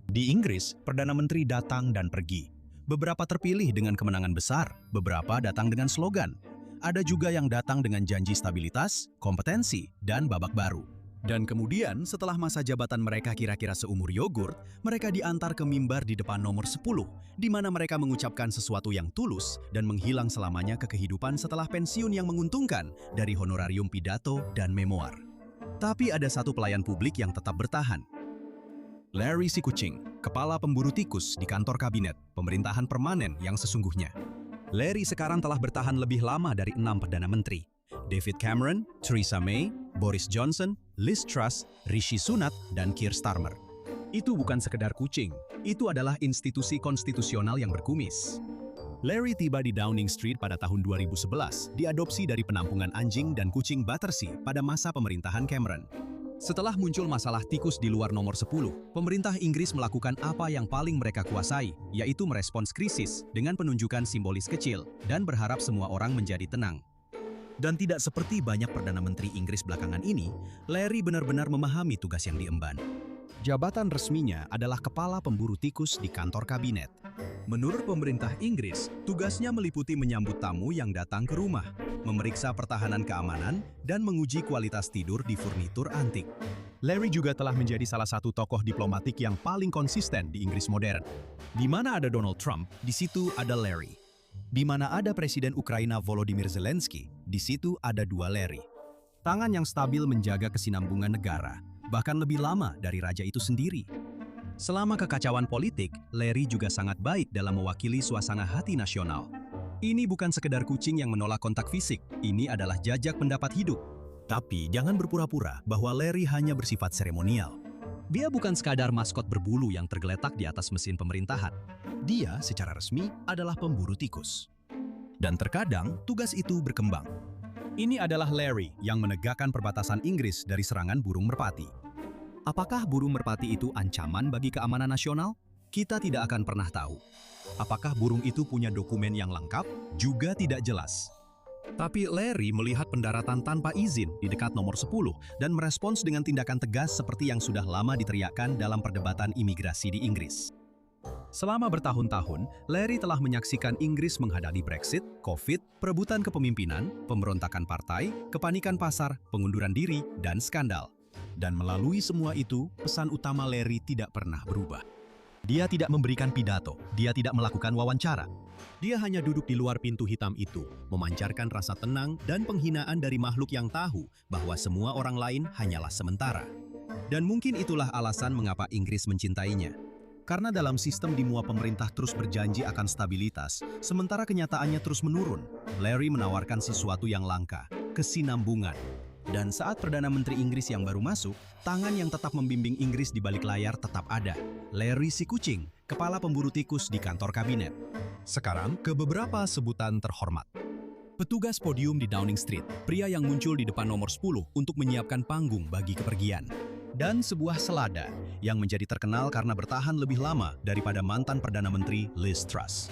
Di Inggris, Perdana Menteri datang dan pergi. Beberapa terpilih dengan kemenangan besar, beberapa datang dengan slogan. Ada juga yang datang dengan janji stabilitas, kompetensi, dan babak baru. Dan kemudian, setelah masa jabatan mereka kira-kira seumur yogurt, mereka diantar ke mimbar di depan nomor 10, di mana mereka mengucapkan sesuatu yang tulus dan menghilang selamanya ke kehidupan setelah pensiun yang menguntungkan dari honorarium pidato dan memoar. Tapi ada satu pelayan publik yang tetap bertahan. Larry si kucing, kepala pemburu tikus di kantor kabinet, pemerintahan permanen yang sesungguhnya. Larry sekarang telah bertahan lebih lama dari 6 Perdana Menteri. David Cameron, Theresa May, Boris Johnson, Liz Truss, Rishi Sunak, dan Keir Starmer. Itu bukan sekedar kucing, itu adalah institusi konstitusional yang berkumis. Larry tiba di Downing Street pada tahun 2011, diadopsi dari penampungan anjing dan kucing Battersea pada masa pemerintahan Cameron. Setelah muncul masalah tikus di luar nomor 10, pemerintah Inggris melakukan apa yang paling mereka kuasai, yaitu merespons krisis dengan penunjukan simbolis kecil dan berharap semua orang menjadi tenang. Dan tidak seperti banyak Perdana Menteri Inggris belakangan ini, Larry benar-benar memahami tugas yang diemban. Jabatan resminya adalah kepala pemburu tikus di kantor kabinet. Menurut pemerintah Inggris, tugasnya meliputi menyambut tamu yang datang ke rumah, memeriksa pertahanan keamanan, dan menguji kualitas tidur di furnitur antik. Larry juga telah menjadi salah satu tokoh diplomatik yang paling konsisten di Inggris modern. Di mana ada Donald Trump, di situ ada Larry. Di mana ada Presiden Ukraina Volodymyr Zelensky, di situ ada dua Larry. Tangan yang stabil menjaga kesinambungan negara, bahkan lebih lama dari raja itu sendiri. Selama kekacauan politik, Larry juga sangat baik dalam mewakili suasana hati nasional. Ini bukan sekedar kucing yang menolak kontak fisik, ini adalah jajak pendapat hidup. Tapi jangan berpura-pura bahwa Larry hanya bersifat seremonial. Dia bukan sekadar maskot berbulu yang tergeletak di atas mesin pemerintahan. Dia secara resmi adalah pemburu tikus. Dan terkadang tugas itu berkembang. Ini adalah Larry yang menegakkan perbatasan Inggris dari serangan burung merpati. Apakah burung merpati itu ancaman bagi keamanan nasional? Kita tidak akan pernah tahu. Apakah burung itu punya dokumen yang lengkap? Juga tidak jelas. Tapi Larry melihat pendaratan tanpa izin di dekat nomor 10 dan merespons dengan tindakan tegas seperti yang sudah lama diteriakkan dalam perdebatan imigrasi di Inggris. Selama bertahun-tahun, Larry telah menyaksikan Inggris menghadapi Brexit, Covid, perebutan kepemimpinan, pemberontakan partai, kepanikan pasar, pengunduran diri, dan skandal. Dan melalui semua itu, pesan utama Larry tidak pernah berubah. Dia tidak memberikan pidato, dia tidak melakukan wawancara. Dia hanya duduk di luar pintu hitam itu, memancarkan rasa tenang dan penghinaan dari makhluk yang tahu bahwa semua orang lain hanyalah sementara. Dan mungkin itulah alasan mengapa Inggris mencintainya. Karena dalam sistem dimua pemerintah terus berjanji akan stabilitas, sementara kenyataannya terus menurun. Larry menawarkan sesuatu yang langka, kesinambungan. Dan saat Perdana Menteri Inggris yang baru masuk, tangan yang tetap membimbing Inggris di balik layar tetap ada. Larry si kucing, kepala pemburu tikus di kantor kabinet. Sekarang ke beberapa sebutan terhormat. Petugas podium di Downing Street, pria yang muncul di depan nomor 10 untuk menyiapkan panggung bagi kepergian. Dan sebuah selada yang menjadi terkenal karena bertahan lebih lama daripada mantan Perdana Menteri Liz Truss.